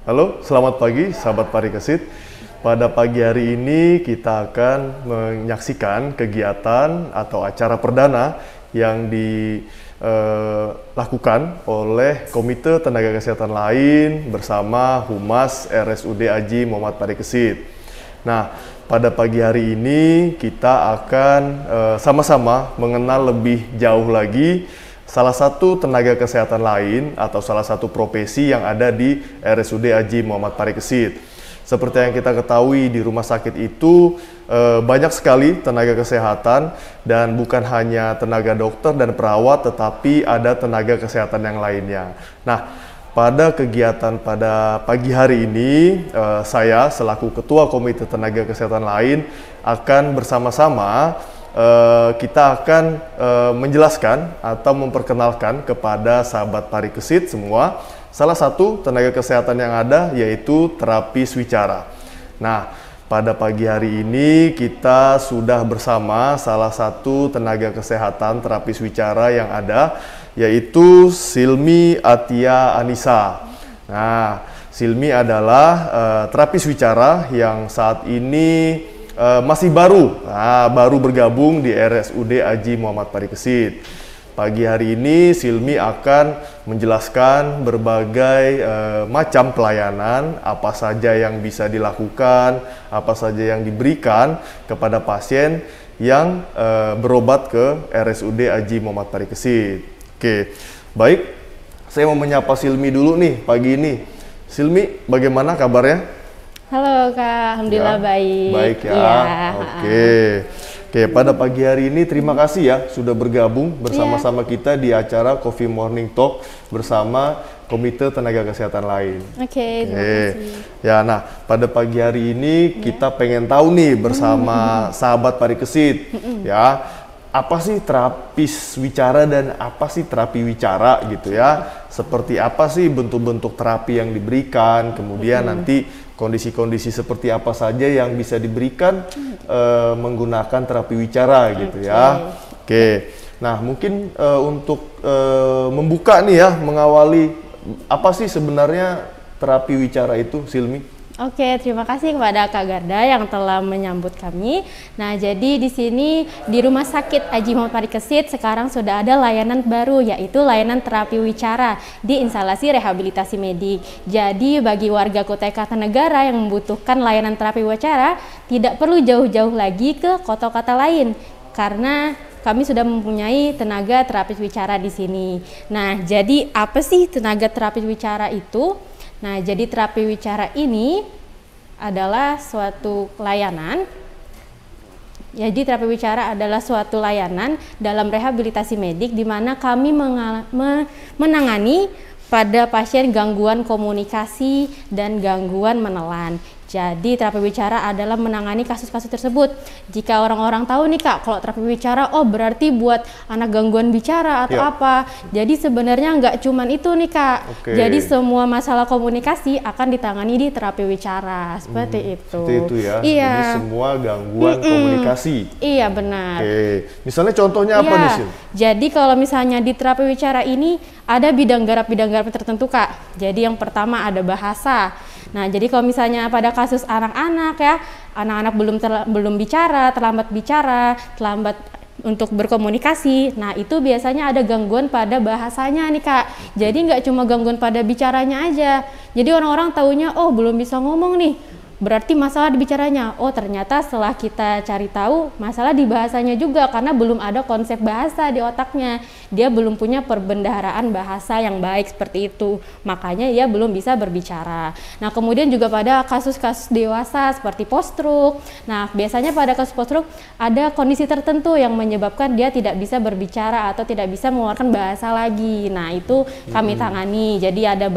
Halo, selamat pagi sahabat Parikesit. Pada pagi hari ini kita akan menyaksikan kegiatan atau acara perdana yang dilakukan oleh Komite Tenaga Kesehatan lain bersama Humas RSUD Aji Muhammad Parikesit. Nah, pada pagi hari ini kita akan sama-sama mengenal lebih jauh lagi salah satu tenaga kesehatan lain atau salah satu profesi yang ada di RSUD Aji Muhammad Parikesit. Seperti yang kita ketahui, di rumah sakit itu banyak sekali tenaga kesehatan, dan bukan hanya tenaga dokter dan perawat, tetapi ada tenaga kesehatan yang lainnya. Nah, pada kegiatan pada pagi hari ini, saya selaku Ketua Komite Tenaga Kesehatan lain akan bersama-sama kita akan menjelaskan atau memperkenalkan kepada sahabat Parikesit semua salah satu tenaga kesehatan yang ada, yaitu terapis wicara. Nah, pada pagi hari ini kita sudah bersama salah satu tenaga kesehatan terapis wicara yang ada, yaitu Silmi Atia Anissa. Nah, Silmi adalah terapis wicara yang saat ini masih baru bergabung di RSUD Aji Muhammad Parikesit. Pagi hari ini Silmi akan menjelaskan berbagai macam pelayanan, apa saja yang bisa dilakukan, apa saja yang diberikan kepada pasien yang berobat ke RSUD Aji Muhammad Parikesit. Oke, baik, saya mau menyapa Silmi dulu nih pagi ini. Silmi, bagaimana kabarnya? Halo Kak, Alhamdulillah baik. Baik ya, iya. Oke, pada pagi hari ini terima kasih ya sudah bergabung bersama-sama kita di acara Coffee Morning Talk bersama Komite Tenaga Kesehatan lain. Oke, terima kasih. Ya, nah pada pagi hari ini kita pengen tahu nih bersama sahabat Parikesit, ya, apa sih terapis wicara dan apa sih terapi wicara gitu ya. Seperti apa sih bentuk-bentuk terapi yang diberikan, kemudian nanti kondisi-kondisi seperti apa saja yang bisa diberikan menggunakan terapi wicara gitu ya. Oke. Nah, mungkin untuk membuka nih ya, mengawali apa sih sebenarnya terapi wicara itu, Silmi? Oke, terima kasih kepada Kak Garda yang telah menyambut kami. Nah, jadi di sini di Rumah Sakit Aji Muhammad Parikesit sekarang sudah ada layanan baru, yaitu layanan terapi wicara di instalasi rehabilitasi medik. Jadi bagi warga Kota Kartanegara yang membutuhkan layanan terapi wicara, tidak perlu jauh-jauh lagi ke kota-kota lain, karena kami sudah mempunyai tenaga terapis wicara di sini. Nah, jadi apa sih tenaga terapis wicara itu? Nah, jadi terapi wicara ini adalah suatu layanan. Jadi terapi wicara adalah suatu layanan dalam rehabilitasi medik di mana kami menangani pada pasien gangguan komunikasi dan gangguan menelan. Jadi terapi wicara adalah menangani kasus-kasus tersebut. Jika orang-orang tahu nih Kak, kalau terapi wicara, oh berarti buat anak gangguan bicara atau apa. Jadi sebenarnya nggak cuman itu nih Kak. Jadi semua masalah komunikasi akan ditangani di terapi wicara. Seperti itu. Seperti itu ya. Iya. Jadi semua gangguan komunikasi. Iya benar. Misalnya contohnya apa nih, Sil? Jadi kalau misalnya di terapi wicara ini ada bidang garap tertentu Kak. Jadi yang pertama ada bahasa. Nah, jadi kalau misalnya pada kasus anak-anak ya, anak-anak belum bicara, terlambat untuk berkomunikasi. Nah, itu biasanya ada gangguan pada bahasanya nih Kak. Jadi nggak cuma gangguan pada bicaranya aja. Jadi orang-orang taunya, oh belum bisa ngomong nih, berarti masalah di bicaranya. Oh ternyata setelah kita cari tahu masalah di bahasanya juga, karena belum ada konsep bahasa di otaknya. Dia belum punya perbendaharaan bahasa yang baik seperti itu, makanya ia belum bisa berbicara. Nah, kemudian juga pada kasus-kasus dewasa seperti post-stroke. Nah, biasanya pada kasus post-stroke ada kondisi tertentu yang menyebabkan dia tidak bisa berbicara atau tidak bisa mengeluarkan bahasa lagi. Nah, itu kami tangani. Jadi ada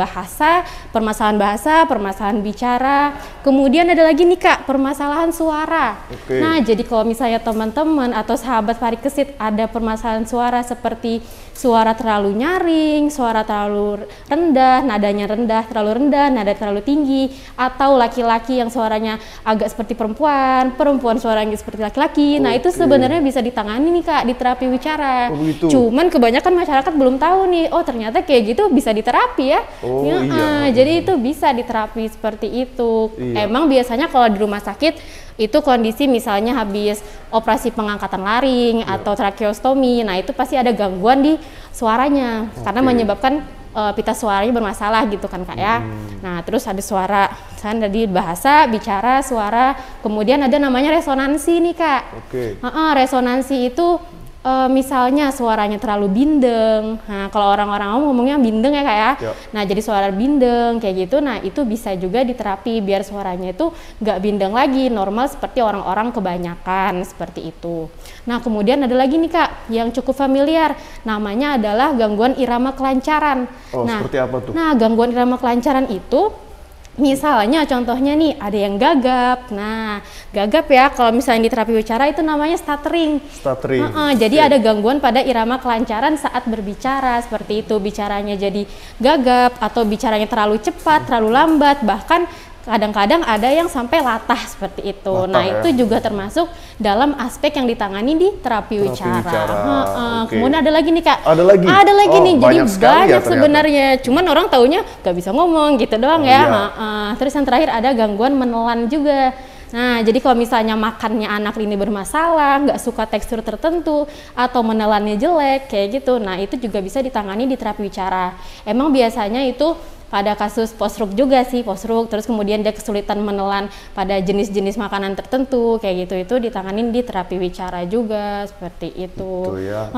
permasalahan bahasa, permasalahan bicara, kemudian kemudian ada lagi nih Kak, permasalahan suara. Oke. Nah, jadi kalau misalnya teman-teman atau sahabat parikesit ada permasalahan suara seperti suara terlalu nyaring, suara terlalu rendah, nadanya rendah, nada terlalu tinggi, atau laki-laki yang suaranya agak seperti perempuan, perempuan suaranya seperti laki-laki. Nah, itu sebenarnya bisa ditangani nih Kak di terapi wicara. Oh, begitu. Cuman kebanyakan masyarakat belum tahu nih, oh ternyata kayak gitu bisa diterapi ya. Oh, Ya, iya. jadi itu bisa diterapi seperti itu. Iya. Emang biasanya kalau di rumah sakit itu kondisi misalnya habis operasi pengangkatan laring atau tracheostomi, nah itu pasti ada gangguan di suaranya karena menyebabkan pita suaranya bermasalah gitu kan Kak ya. Nah terus ada suara, kan tadi bahasa, bicara, suara, kemudian ada namanya resonansi nih Kak. Oke. Resonansi itu misalnya suaranya terlalu bindeng. Nah, kalau orang-orang ngomongnya bindeng ya Kak ya. Ya. Nah, jadi suara bindeng kayak gitu. Nah, itu bisa juga diterapi biar suaranya itu nggak bindeng lagi, normal seperti orang-orang kebanyakan seperti itu. Nah, kemudian ada lagi nih Kak yang cukup familiar. Namanya adalah gangguan irama kelancaran. Oh, Nah, seperti apa tuh? Nah, gangguan irama kelancaran itu misalnya contohnya nih ada yang gagap. Nah, gagap ya kalau misalnya di terapi wicara itu namanya stuttering. Stuttering. Jadi ada gangguan pada irama kelancaran saat berbicara seperti itu. Bicaranya jadi gagap atau bicaranya terlalu cepat, terlalu lambat, bahkan kadang-kadang ada yang sampai latah seperti itu. Latah, Nah, ya. itu juga termasuk dalam aspek yang ditangani di terapi wicara. wicara, oke. Kemudian ada lagi nih Kak. Ada lagi? Ada lagi Oh, nih. Jadi banyak sekali ya banyak ternyata. sebenarnya. Cuman orang taunya gak bisa ngomong gitu doang Oh, ya. iya. Terus yang terakhir ada gangguan menelan juga. Nah, jadi kalau misalnya makannya anak ini bermasalah, nggak suka tekstur tertentu, atau menelannya jelek, kayak gitu. Nah, itu juga bisa ditangani di terapi wicara. Emang biasanya itu pada kasus postruk juga sih, postruk, terus kemudian dia kesulitan menelan pada jenis-jenis makanan tertentu, kayak gitu, itu ditanganin di terapi wicara juga, seperti itu. Gitu ya,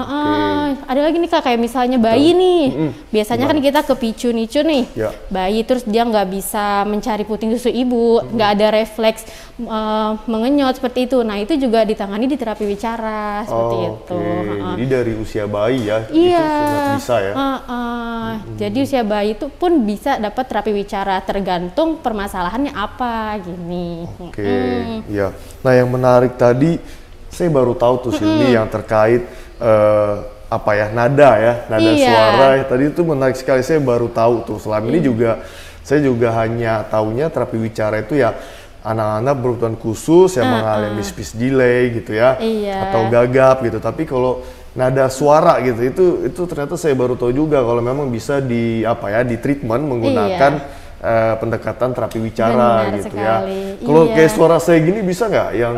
Ada lagi nih Kak, kayak misalnya bayi nih, biasanya kan kita kepicu-nicu nih, Ya. bayi terus dia nggak bisa mencari puting susu ibu, nggak ada refleks mengenyot seperti itu. Nah itu juga ditangani di terapi wicara seperti itu. Jadi dari usia bayi ya, Iya. itu sangat bisa ya. Jadi usia bayi itu pun bisa dapat terapi wicara tergantung permasalahannya apa gini. Oke, ya. Nah yang menarik tadi, saya baru tahu tuh Silmi yang terkait apa ya, nada Iya. suara. Tadi itu menarik sekali, saya baru tahu tuh. Selama ini juga saya juga hanya taunya terapi wicara itu ya anak-anak berkebutuhan khusus yang mengalami speech delay gitu ya, Iya. atau gagap gitu. Tapi kalau nada suara gitu, itu ternyata saya baru tahu juga kalau memang bisa di apa ya, di treatment menggunakan pendekatan terapi wicara Benar gitu sekali. ya. Kalau Iya. kayak suara saya gini bisa nggak yang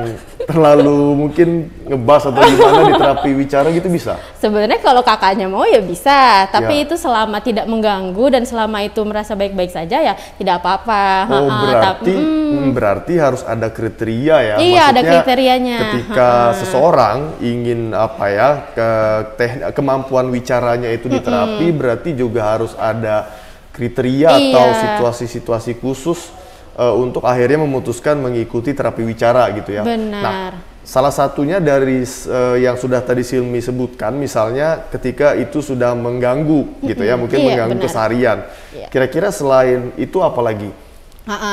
terlalu mungkin ngebas atau gimana di terapi wicara gitu bisa? Sebenarnya kalau kakaknya mau ya bisa, tapi Ya. itu selama tidak mengganggu dan selama itu merasa baik-baik saja ya tidak apa-apa. Oh Tapi, berarti harus ada kriteria ya. Iya, ada Maksudnya kriterianya. ketika seseorang ingin apa ya, kemampuan wicaranya itu diterapi, berarti juga harus ada kriteria atau Iya. situasi-situasi khusus untuk akhirnya memutuskan mengikuti terapi wicara gitu ya. Benar. Nah, salah satunya dari yang sudah tadi Silmi sebutkan, misalnya ketika itu sudah mengganggu gitu ya, mungkin Iya, mengganggu benar. keseharian. Iya. Kira-kira selain itu apa lagi?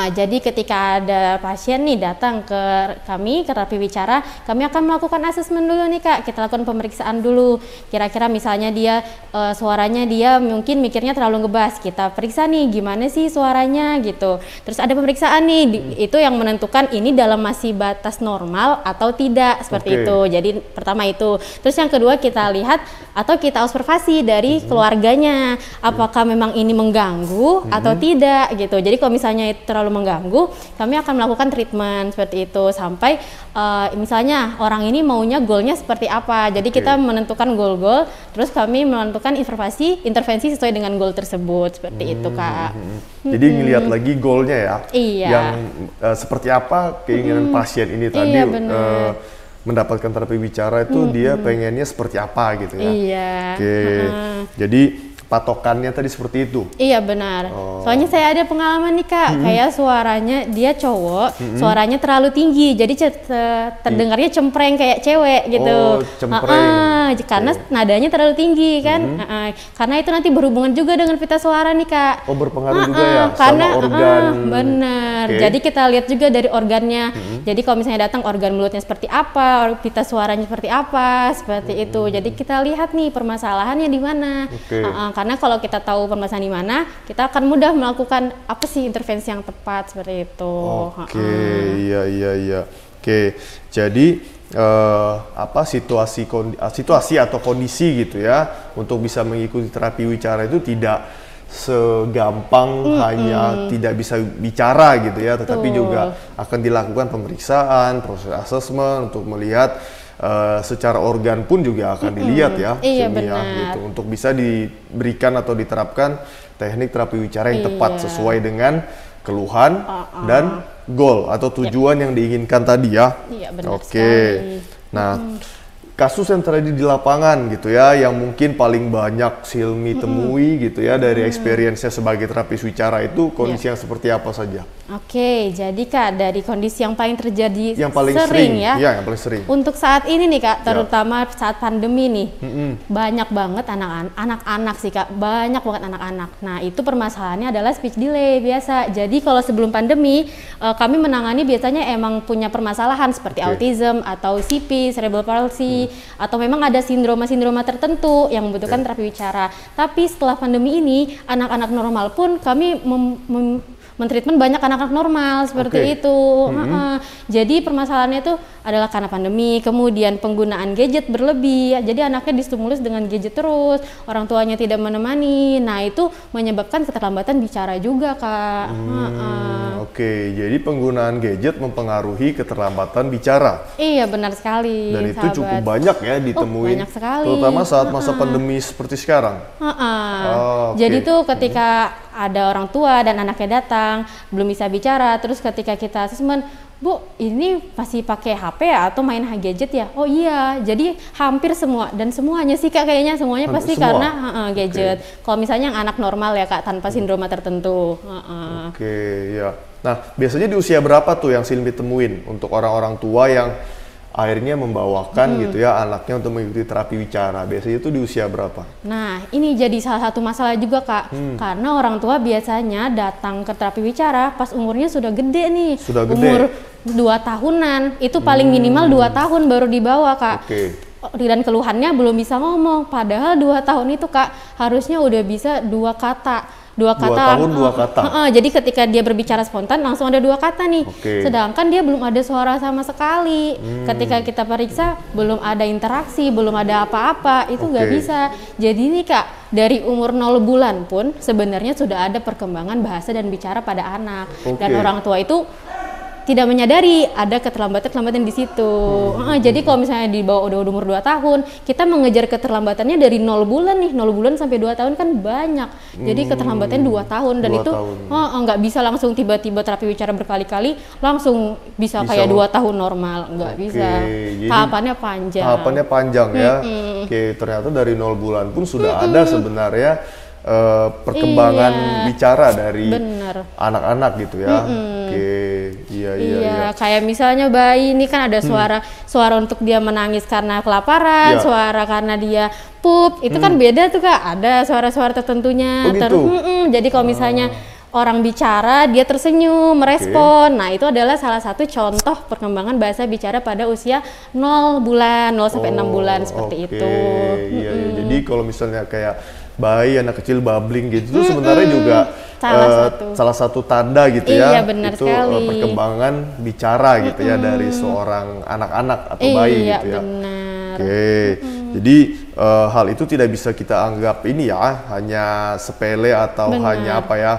Jadi ketika ada pasien nih datang ke kami, ke terapi wicara, kami akan melakukan asesmen dulu nih Kak. Kita lakukan pemeriksaan dulu. Kira-kira misalnya dia suaranya dia mungkin mikirnya terlalu ngebas. Kita periksa nih gimana sih suaranya gitu. Terus ada pemeriksaan nih, itu yang menentukan ini dalam masih batas normal atau tidak seperti Oke. itu. Jadi pertama itu. Terus yang kedua kita lihat atau kita observasi dari keluarganya. Apakah memang ini mengganggu atau tidak gitu. Jadi kalau misalnya itu terlalu mengganggu, kami akan melakukan treatment seperti itu sampai misalnya orang ini maunya goalnya seperti apa. Jadi kita menentukan goal-goal, terus kami menentukan intervensi sesuai dengan goal tersebut seperti itu Kak. Jadi ngelihat lagi goalnya ya, Iya. yang seperti apa keinginan pasien ini tadi Iya, benar. mendapatkan terapi bicara itu dia pengennya seperti apa gitu ya. Iya. Oke, jadi patokannya tadi seperti itu. Iya benar. Soalnya saya ada pengalaman nih Kak, kayak suaranya dia cowok, suaranya terlalu tinggi, jadi terdengarnya cempreng kayak cewek gitu. Oh, cempreng. Karena nadanya terlalu tinggi kan. Karena itu nanti berhubungan juga dengan pita suara nih Kak. Oh, berpengaruh juga ya karena, sama organ. Benar. Jadi kita lihat juga dari organnya. Jadi kalau misalnya datang organ mulutnya seperti apa, pita suaranya seperti apa, seperti itu. Jadi kita lihat nih permasalahannya di mana. Karena kalau kita tahu permasalahan di mana, kita akan mudah melakukan apa sih intervensi yang tepat seperti itu. Iya. Oke, jadi apa situasi atau kondisi gitu ya untuk bisa mengikuti terapi wicara itu tidak segampang hanya tidak bisa bicara gitu ya, tetapi juga akan dilakukan pemeriksaan, proses asesmen untuk melihat secara organ pun juga akan dilihat ya, gitu, untuk bisa diberikan atau diterapkan teknik terapi wicara yang tepat sesuai dengan keluhan dan goal atau tujuan yang diinginkan tadi ya. Nah, kasus yang terjadi di lapangan gitu ya, yang mungkin paling banyak Silmi temui gitu ya dari experience-nya sebagai terapis wicara itu kondisi yang seperti apa saja? Jadi Kak, dari kondisi yang paling terjadi yang paling sering ya, yang paling sering. Untuk saat ini nih Kak, terutama saat pandemi nih, banyak banget anak-anak sih Kak, banyak banget anak-anak. Nah itu permasalahannya adalah speech delay biasa. Jadi kalau sebelum pandemi, kami menangani biasanya emang punya permasalahan seperti autism atau CP, cerebral palsy, atau memang ada sindroma-sindroma tertentu yang membutuhkan terapi wicara. Tapi setelah pandemi ini, anak-anak normal pun kami mentreatment banyak anak-anak normal seperti itu. Jadi permasalahannya itu adalah karena pandemi, kemudian penggunaan gadget berlebih. Jadi anaknya distimulus dengan gadget terus, orang tuanya tidak menemani. Nah itu menyebabkan keterlambatan bicara juga Kak. Jadi penggunaan gadget mempengaruhi keterlambatan bicara. Iya benar sekali. Dan itu cukup banyak ya ditemuin, banyak sekali. Terutama saat masa pandemi seperti sekarang. Jadi tuh ketika ada orang tua dan anaknya datang belum bisa bicara, terus ketika kita asesmen, Bu, ini masih pakai HP ya atau main gadget ya? Oh iya, jadi hampir semua dan semuanya sih Kak, kayaknya semuanya pasti karena gadget. Kalau misalnya yang anak normal ya Kak, tanpa sindroma tertentu. Ya. Nah, biasanya di usia berapa tuh yang Silmi temuin untuk orang-orang tua yang akhirnya membawakan gitu ya anaknya untuk mengikuti terapi wicara? Biasanya itu di usia berapa? Nah, ini jadi salah satu masalah juga Kak, karena orang tua biasanya datang ke terapi wicara pas umurnya sudah gede nih. Sudah gede? Umur 2 tahunan, itu paling minimal 2 tahun baru dibawa Kak. Dan keluhannya belum bisa ngomong, padahal 2 tahun itu Kak harusnya udah bisa 2 kata. 2 tahun 2 kata. Jadi ketika dia berbicara spontan langsung ada 2 kata nih. Sedangkan dia belum ada suara sama sekali. Ketika kita periksa belum ada interaksi, belum ada apa-apa, itu nggak bisa. Jadi nih Kak, dari umur 0 bulan pun sebenarnya sudah ada perkembangan bahasa dan bicara pada anak. Dan orang tua itu tidak menyadari ada keterlambatan di situ. Jadi kalau misalnya di bawah udah umur 2 tahun, kita mengejar keterlambatannya dari 0 bulan nih, 0 bulan sampai 2 tahun kan banyak. Jadi keterlambatannya 2 tahun dan 2 itu nggak bisa langsung tiba-tiba terapi wicara berkali-kali langsung bisa kayak 2 tahun normal, nggak bisa. Tahapannya panjang. Ya. Ternyata dari 0 bulan pun sudah ada sebenarnya perkembangan bicara dari anak-anak gitu ya. Iya, kayak misalnya bayi ini kan ada suara untuk dia menangis karena kelaparan, suara karena dia pup, itu kan beda tuh Kak, ada suara-suara tertentunya. Jadi kalau misalnya orang bicara dia tersenyum, merespon. Nah, itu adalah salah satu contoh perkembangan bahasa bicara pada usia 0 bulan, 0 sampai 6 bulan seperti itu. Jadi kalau misalnya kayak bayi, anak kecil babbling gitu tuh sebenarnya juga salah satu tanda gitu ya, itu perkembangan bicara gitu ya dari seorang anak-anak atau bayi gitu ya. Jadi hal itu tidak bisa kita anggap ini ya hanya sepele atau hanya apa ya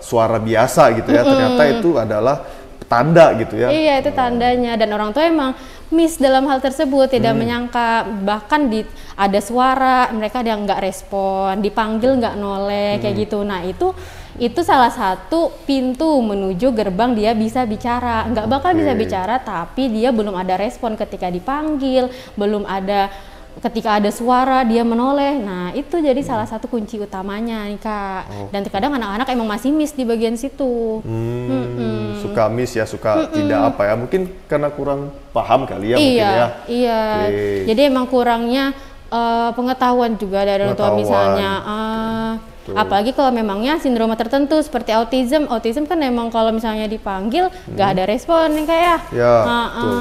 suara biasa gitu ya. Ternyata itu adalah tanda gitu ya. Iya, itu tandanya, dan orang tua emang miss dalam hal tersebut, tidak menyangka, bahkan ada suara mereka yang nggak respon, dipanggil nggak noleh kayak gitu. Nah itu salah satu pintu menuju gerbang dia bisa bicara. Nggak bakal bisa bicara tapi dia belum ada respon ketika dipanggil, belum ada ketika ada suara dia menoleh. Nah, itu jadi salah satu kunci utamanya nih Kak. Dan terkadang anak-anak emang masih miss di bagian situ. Suka miss ya, suka tidak apa ya, mungkin karena kurang paham kali ya. Iya, mungkin ya. iya. Jadi emang kurangnya pengetahuan juga dari orang tua misalnya. Apalagi kalau memangnya sindroma tertentu seperti autism kan memang kalau misalnya dipanggil nggak ada respon nih kayak ya. Betul.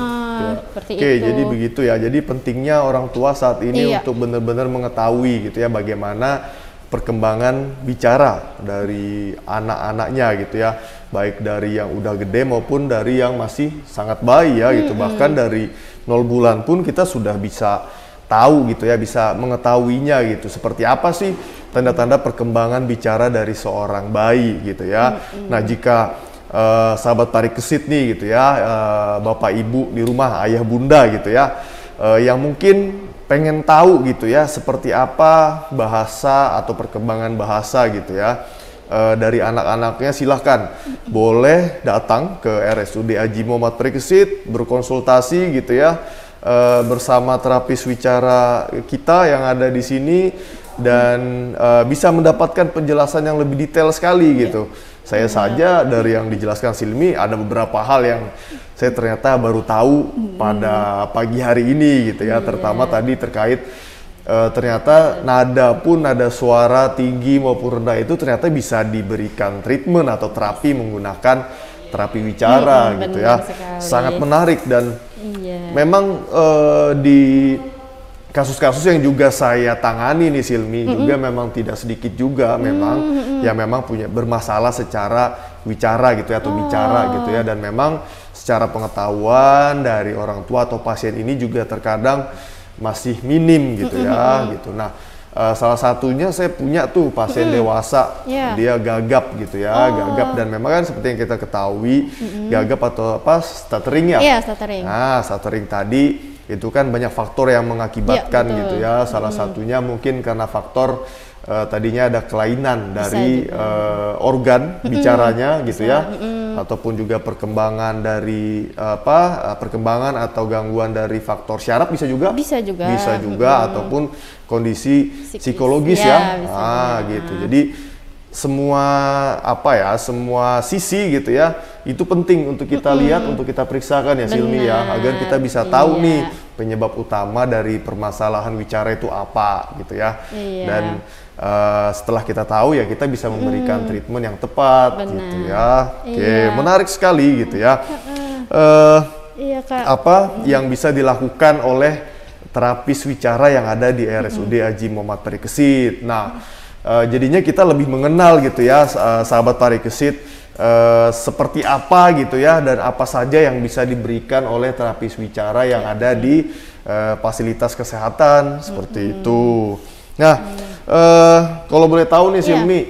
Seperti Oke, itu. jadi begitu ya. Jadi pentingnya orang tua saat ini untuk benar-benar mengetahui gitu ya bagaimana perkembangan bicara dari anak-anaknya gitu ya, baik dari yang udah gede maupun dari yang masih sangat bayi ya gitu. Bahkan dari 0 bulan pun kita sudah bisa tahu gitu ya, bisa mengetahuinya gitu. Seperti apa sih tanda-tanda perkembangan bicara dari seorang bayi gitu ya. Nah, jika sahabat parikesit nih gitu ya, bapak ibu di rumah, ayah bunda gitu ya, yang mungkin pengen tahu gitu ya seperti apa bahasa atau perkembangan bahasa gitu ya dari anak-anaknya, silahkan boleh datang ke RSUD Haji Muhammad Parikesit, berkonsultasi gitu ya bersama terapis wicara kita yang ada di sini, dan bisa mendapatkan penjelasan yang lebih detail sekali gitu. Saya saja dari yang dijelaskan Silmi ada beberapa hal yang saya ternyata baru tahu pada pagi hari ini gitu ya, terutama tadi terkait ternyata nada suara tinggi maupun rendah itu ternyata bisa diberikan treatment atau terapi menggunakan terapi wicara gitu ya. Sangat menarik, dan memang di kasus-kasus yang juga saya tangani nih Silmi juga memang tidak sedikit juga memang yang memang punya bermasalah secara wicara gitu ya, atau bicara gitu ya, dan memang secara pengetahuan dari orang tua atau pasien ini juga terkadang masih minim gitu ya gitu. Nah, salah satunya saya punya tuh pasien dewasa, dia gagap gitu ya, gagap, dan memang kan seperti yang kita ketahui gagap atau apa, stuttering ya. Iya, stuttering. Nah, stuttering tadi itu kan banyak faktor yang mengakibatkan gitu ya. Salah satunya mungkin karena faktor tadinya ada kelainan dari organ bicaranya gitu ya, ataupun juga perkembangan dari perkembangan atau gangguan dari faktor syaraf bisa juga ataupun kondisi psikologis ya. Gitu. Jadi semua sisi gitu ya, itu penting untuk kita lihat, untuk kita periksakan ya Silmi ya, agar kita bisa tahu nih penyebab utama dari permasalahan wicara itu apa gitu ya. Dan setelah kita tahu ya, kita bisa memberikan treatment yang tepat gitu ya. Menarik sekali gitu ya. Apa yang bisa dilakukan oleh terapis wicara yang ada di RSUD Haji Muhammad Parikesit. Nah, jadinya kita lebih mengenal gitu ya sahabat parikesit seperti apa gitu ya, dan apa saja yang bisa diberikan oleh terapis wicara yang ada di fasilitas kesehatan seperti itu. Nah, kalau boleh tahu nih Silmi,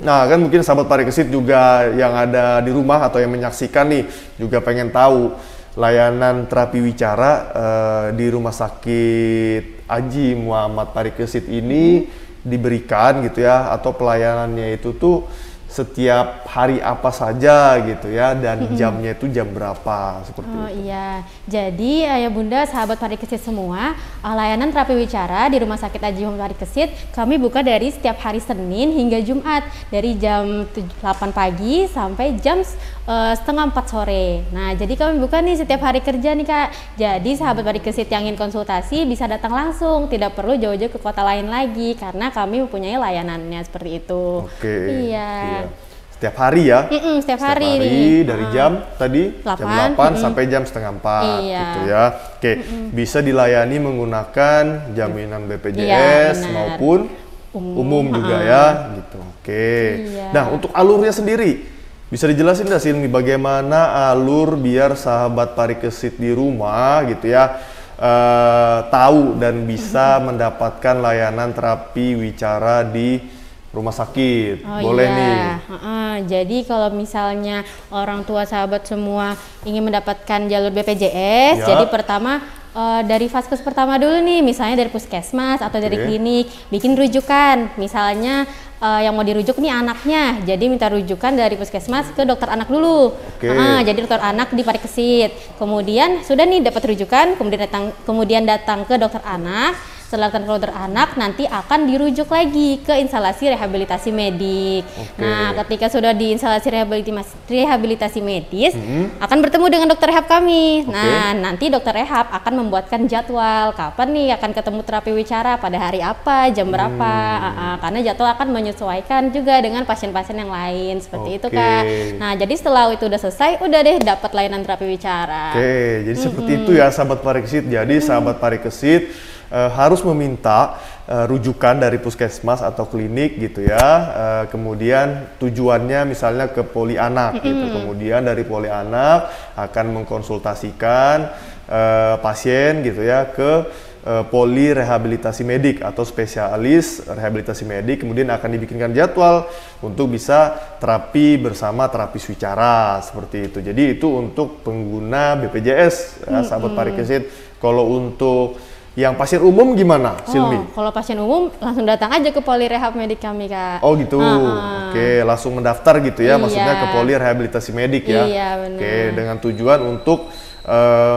nah kan mungkin sahabat parikesit juga yang ada di rumah atau yang menyaksikan nih juga pengen tahu layanan terapi wicara di Rumah Sakit Haji Muhammad Parikesit ini diberikan gitu ya, atau pelayanannya itu tuh setiap hari apa saja gitu ya, dan jamnya itu jam berapa seperti itu. Iya, jadi ayah bunda sahabat parikesit semua, layanan terapi wicara di Rumah Sakit Haji Muhammad Parikesit kami buka dari setiap hari Senin hingga Jumat dari jam 8 pagi sampai jam setengah 4 sore. Nah, jadi kami buka nih setiap hari kerja nih Kak. Jadi sahabat parikesit yang ingin konsultasi bisa datang langsung, tidak perlu jauh-jauh ke kota lain lagi karena kami mempunyai layanannya seperti itu. Iya. Setiap hari ya? Setiap hari dari jam tadi 8. Jam 8 sampai jam setengah 4 gitu ya. Bisa dilayani menggunakan jaminan BPJS maupun umum juga ya gitu. Nah, untuk alurnya sendiri bisa dijelasin nggak Silmi bagaimana alur biar sahabat parikesit di rumah gitu ya tahu dan bisa mendapatkan layanan terapi wicara di rumah sakit? Boleh nih. Jadi kalau misalnya orang tua sahabat semua ingin mendapatkan jalur BPJS, jadi pertama dari vaskes pertama dulu nih, misalnya dari puskesmas atau dari klinik, bikin rujukan. Misalnya yang mau dirujuk nih anaknya, jadi minta rujukan dari puskesmas ke dokter anak dulu. Jadi dokter anak di Parikesit. Kemudian sudah nih dapat rujukan, kemudian datang ke dokter anak. Setelah datang ke dokter anak, nanti akan dirujuk lagi ke instalasi rehabilitasi medik. Nah, ketika sudah di instalasi rehabilitasi medis, akan bertemu dengan dokter rehab kami. Nah, nanti dokter rehab akan membuatkan jadwal kapan nih akan ketemu terapi wicara, pada hari apa, jam berapa. Karena jadwal akan menyesuaikan juga dengan pasien-pasien yang lain, seperti itu Kak. Nah, jadi setelah itu udah selesai, udah deh dapat layanan terapi wicara. Jadi seperti itu ya sahabat Parikesit. Jadi sahabat Parikesit harus meminta rujukan dari puskesmas atau klinik gitu ya. Kemudian tujuannya misalnya ke poli anak gitu. Kemudian dari poli anak akan mengkonsultasikan pasien gitu ya ke poli rehabilitasi medik atau spesialis rehabilitasi medik. Kemudian akan dibikinkan jadwal untuk bisa terapi bersama terapis wicara seperti itu. Jadi itu untuk pengguna BPJS sahabat Parikesit. Kalau untuk yang pasien umum gimana, Silmi? Kalau pasien umum langsung datang aja ke poli rehab medik kami Kak. Oh gitu, langsung mendaftar gitu ya, maksudnya ke poli rehabilitasi medik ya. Iya benar. Dengan tujuan untuk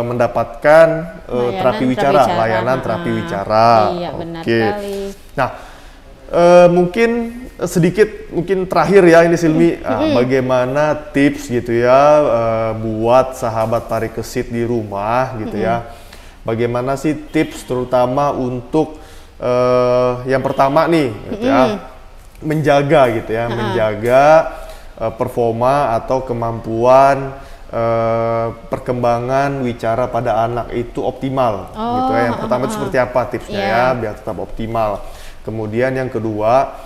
mendapatkan terapi wicara, layanan terapi wicara. Iya benar sekali. Nah, mungkin terakhir ya ini Silmi, bagaimana tips gitu ya buat sahabat Parikesit di rumah gitu ya. Bagaimana sih tips terutama untuk yang pertama nih gitu ya, menjaga performa atau kemampuan perkembangan wicara pada anak itu optimal gitu ya. Yang pertama itu seperti apa tipsnya ya biar tetap optimal. Kemudian yang kedua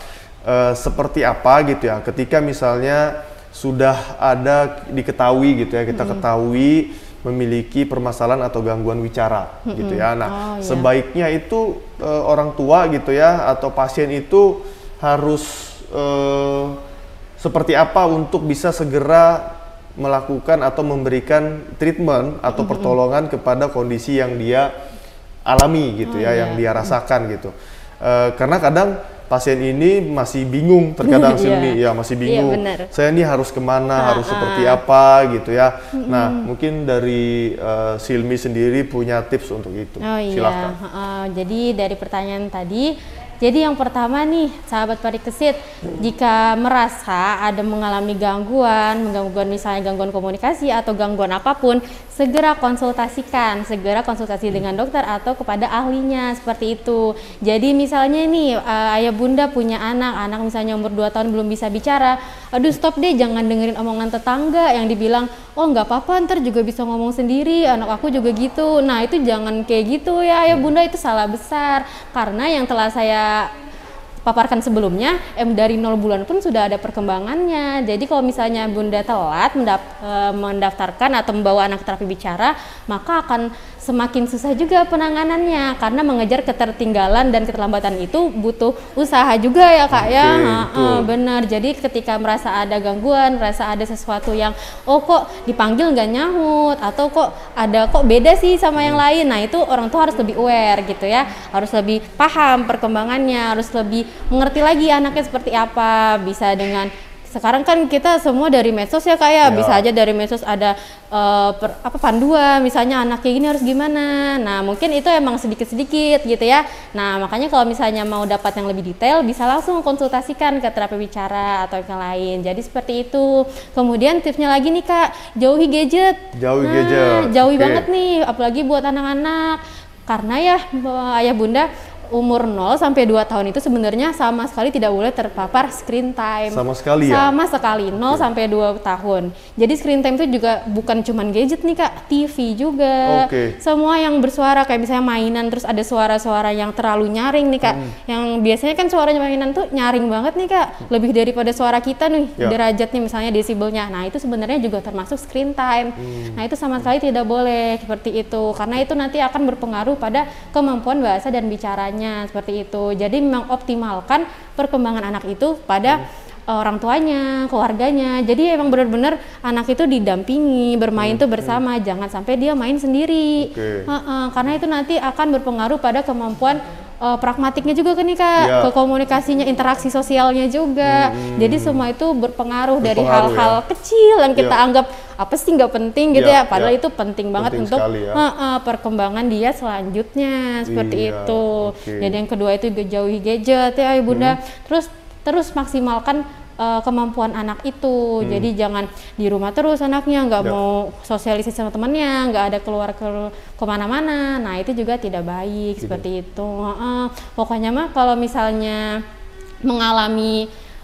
seperti apa gitu ya ketika misalnya sudah ada diketahui gitu ya, kita ketahui memiliki permasalahan atau gangguan wicara gitu ya. Nah, sebaiknya itu orang tua gitu ya atau pasien itu harus seperti apa untuk bisa segera melakukan atau memberikan treatment atau pertolongan kepada kondisi yang dia alami gitu ya, yang dia rasakan gitu. Karena kadang pasien ini masih bingung terkadang Silmi ya, masih bingung. Saya ini harus kemana, harus seperti apa gitu ya. Nah, mungkin dari Silmi sendiri punya tips untuk itu. Silakan. Jadi dari pertanyaan tadi, jadi yang pertama nih sahabat Parikesit, jika merasa ada mengalami gangguan misalnya gangguan komunikasi atau gangguan apapun, segera konsultasi dengan dokter atau kepada ahlinya, seperti itu. Jadi misalnya nih ayah bunda punya anak misalnya umur 2 tahun belum bisa bicara, aduh stop deh, jangan dengerin omongan tetangga yang dibilang, oh nggak apa-apa ntar juga bisa ngomong sendiri, anak aku juga gitu. Nah itu jangan kayak gitu ya ayah bunda, itu salah besar. Karena yang telah saya paparkan sebelumnya, dari 0 bulan pun sudah ada perkembangannya. Jadi kalau misalnya bunda telat mendaftarkan atau membawa anak terapi bicara, maka akan semakin susah juga penanganannya, karena mengejar ketertinggalan dan keterlambatan itu butuh usaha juga ya Kak ya. Benar. Jadi ketika merasa ada gangguan, merasa ada sesuatu yang kok dipanggil nggak nyahut atau kok beda sih sama yang lain, nah itu orang tua harus lebih aware gitu ya, harus lebih paham perkembangannya, harus lebih mengerti lagi anaknya seperti apa. Bisa dengan sekarang kan kita semua dari medsos ya Kak ya, bisa aja dari medsos ada panduan, misalnya anak kayak gini harus gimana. Nah mungkin itu emang sedikit-sedikit gitu ya. Nah makanya kalau misalnya mau dapat yang lebih detail, bisa langsung konsultasikan ke terapi bicara atau yang lain. Jadi seperti itu. Kemudian tipsnya lagi nih Kak, jauhi gadget. Jauhi banget nih, apalagi buat anak-anak. Karena ya ayah bunda, umur 0 sampai 2 tahun itu sebenarnya sama sekali tidak boleh terpapar screen time. Sama sekali ya? Sama sekali, 0 sampai 2 tahun. Jadi screen time itu juga bukan cuman gadget nih Kak, TV juga. Semua yang bersuara kayak misalnya mainan, terus ada suara-suara yang terlalu nyaring nih Kak. Yang biasanya kan suaranya mainan tuh nyaring banget nih Kak, lebih daripada suara kita nih, derajatnya misalnya desibelnya. Nah itu sebenarnya juga termasuk screen time. Nah itu sama sekali tidak boleh seperti itu, karena itu nanti akan berpengaruh pada kemampuan bahasa dan bicaranya. Seperti itu. Jadi memang optimalkan perkembangan anak itu pada orang tuanya, keluarganya. Jadi emang benar-benar anak itu didampingi, bermain tuh bersama, jangan sampai dia main sendiri. Karena itu nanti akan berpengaruh pada kemampuan pragmatiknya juga kan nih Kak, Ya. ke komunikasinya, interaksi sosialnya juga. Jadi semua itu berpengaruh dari hal-hal kecil yang kita anggap apa sih nggak penting gitu ya, padahal itu penting banget Penting untuk sekali ya. perkembangan dia selanjutnya seperti Iya, itu. oke. Jadi yang kedua itu jauhi gadget ya Ibunda. Terus maksimalkan kemampuan anak itu. Jadi jangan di rumah terus anaknya, nggak mau sosialisasi sama temannya, nggak ada keluar kemana-mana. Nah itu juga tidak baik seperti itu. Pokoknya mah kalau misalnya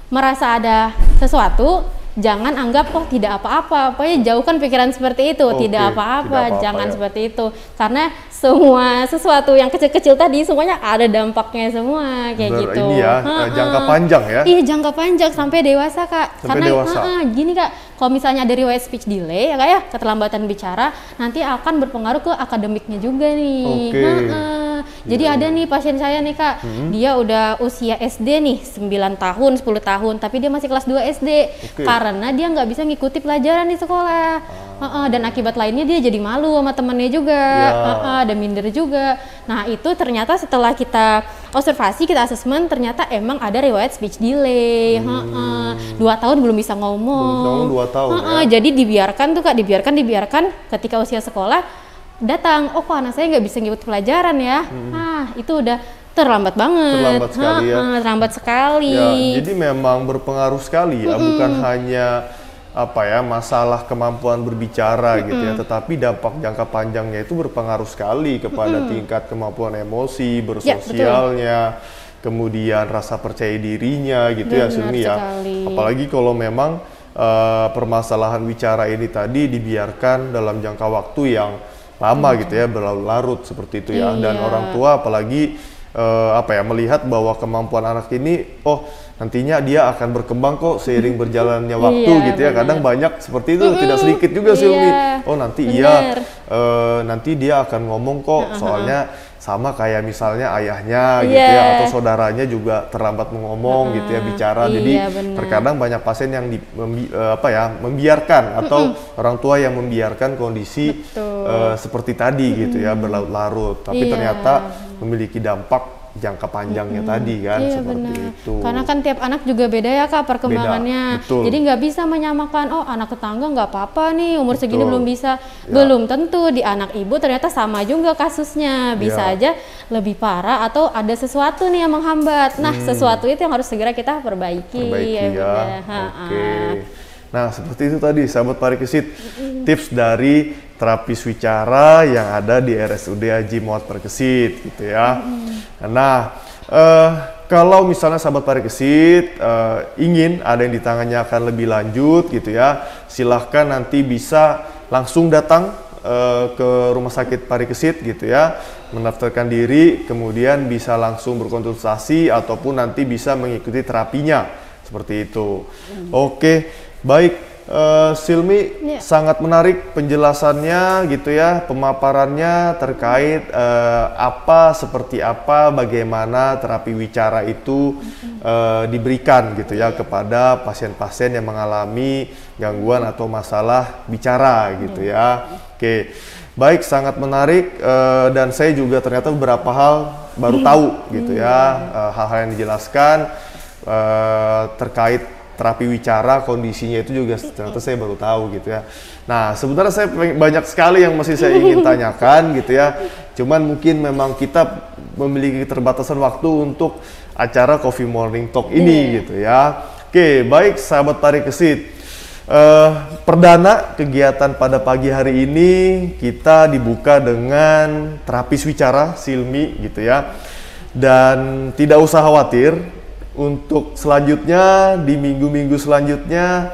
merasa ada sesuatu, jangan anggap oh tidak apa-apa, pokoknya jauhkan pikiran seperti itu. Oke, tidak tidak apa-apa, apa-apa jangan ya. seperti itu, karena semua sesuatu yang kecil-kecil tadi semuanya ada dampaknya semua kayak gitu. Ini ya, jangka panjang ya. Iya, jangka panjang sampai dewasa Kak. Sampai dewasa. Gini Kak, kalau misalnya ada riwayat speech delay ya Kak ya, keterlambatan bicara, nanti akan berpengaruh ke akademiknya juga nih. Oke. Jadi ada nih pasien saya nih Kak, dia udah usia SD nih 9 tahun, 10 tahun, tapi dia masih kelas 2 SD. Karena dia nggak bisa ngikuti pelajaran di sekolah. Dan akibat lainnya dia jadi malu sama temennya juga, ada minder juga. Nah itu ternyata setelah kita observasi, kita asesmen, ternyata emang ada riwayat speech delay. 2 tahun belum bisa ngomong. 2 tahun ya. Jadi dibiarkan tuh Kak, dibiarkan ketika usia sekolah datang, oh kok anak saya nggak bisa ngikut pelajaran ya. Itu udah terlambat banget. Terlambat sekali ya. Terlambat sekali. Ya, jadi memang berpengaruh sekali ya, bukan hanya masalah kemampuan berbicara gitu ya, tetapi dampak jangka panjangnya itu berpengaruh sekali kepada tingkat kemampuan emosi, bersosialnya, kemudian rasa percaya dirinya gitu ya Silmi ya. Apalagi kalau memang permasalahan bicara ini tadi dibiarkan dalam jangka waktu yang lama gitu ya, berlarut-larut seperti itu ya. Dan orang tua apalagi melihat bahwa kemampuan anak ini nantinya dia akan berkembang kok seiring berjalannya waktu gitu ya. Kadang banyak seperti itu, tidak sedikit juga Silmi. Nanti dia akan ngomong kok, soalnya sama kayak misalnya ayahnya gitu ya, atau saudaranya juga terlambat ngomong gitu ya, bicara. Jadi terkadang banyak pasien yang membiarkan atau orang tua yang membiarkan kondisi seperti tadi gitu ya, berlarut-larut. Tapi ternyata memiliki dampak jangka panjangnya tadi kan, seperti itu. Karena kan tiap anak juga beda ya Kak perkembangannya. Beda, jadi nggak bisa menyamakan, anak tetangga nggak apa-apa nih, umur segini belum bisa. Belum tentu di anak ibu ternyata sama juga kasusnya. Bisa aja lebih parah atau ada sesuatu nih yang menghambat. Nah sesuatu itu yang harus segera kita perbaiki. Ya. Oke. Nah seperti itu tadi sahabat parikesit, tips dari terapis wicara yang ada di RSUD Haji Muhammad Parikesit gitu ya. Nah kalau misalnya sahabat parikesit ingin ada yang ditanyakan lebih lanjut gitu ya, silahkan nanti bisa langsung datang ke rumah sakit parikesit gitu ya, mendaftarkan diri, kemudian bisa langsung berkonsultasi ataupun nanti bisa mengikuti terapinya seperti itu. Oke. Baik, Silmi, sangat menarik penjelasannya gitu ya, pemaparannya terkait seperti apa, bagaimana terapi wicara itu diberikan gitu ya kepada pasien-pasien yang mengalami gangguan atau masalah bicara gitu ya. Oke, baik, sangat menarik dan saya juga ternyata beberapa hal baru tahu gitu ya, hal-hal yang dijelaskan terkait terapi wicara, kondisinya itu juga ternyata saya baru tahu gitu ya. Nah sebenarnya saya banyak sekali yang masih saya ingin tanyakan gitu ya, cuman mungkin memang kita memiliki keterbatasan waktu untuk acara Coffee Morning Talk ini gitu ya. Oke, baik sahabat parikesit, perdana kegiatan pada pagi hari ini kita dibuka dengan terapis wicara Silmi gitu ya, dan tidak usah khawatir. Untuk selanjutnya, di minggu-minggu selanjutnya,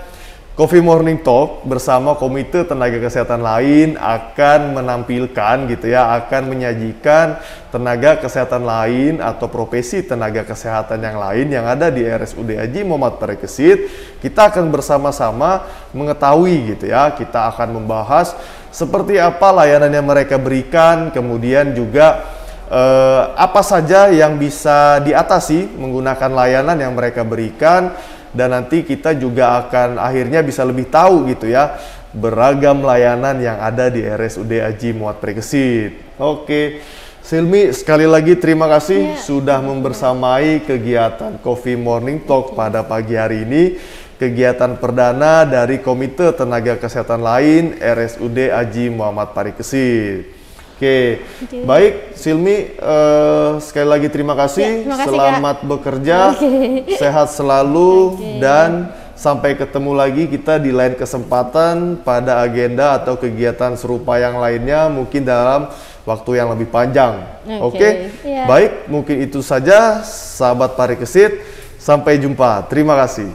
Coffee Morning Talk bersama komite tenaga kesehatan lain akan menampilkan gitu ya, akan menyajikan tenaga kesehatan lain atau profesi tenaga kesehatan yang lain yang ada di RSUD Haji Muhammad Parikesit. Kita akan bersama-sama mengetahui gitu ya, kita akan membahas seperti apa layanan yang mereka berikan, kemudian juga apa saja yang bisa diatasi menggunakan layanan yang mereka berikan, dan nanti kita juga akan akhirnya bisa lebih tahu gitu ya beragam layanan yang ada di RSUD Haji Muhammad Parikesit. Oke, Silmi, sekali lagi terima kasih sudah membersamai kegiatan Coffee Morning Talk pada pagi hari ini. Kegiatan perdana dari Komite Tenaga Kesehatan lain RSUD Haji Muhammad Parikesit. Oke, baik Silmi, sekali lagi terima kasih. Terima kasih, selamat bekerja, sehat selalu, dan sampai ketemu lagi kita di lain kesempatan pada agenda atau kegiatan serupa yang lainnya, mungkin dalam waktu yang lebih panjang. Oke. Baik, mungkin itu saja sahabat Parikesit. Sampai jumpa. Terima kasih.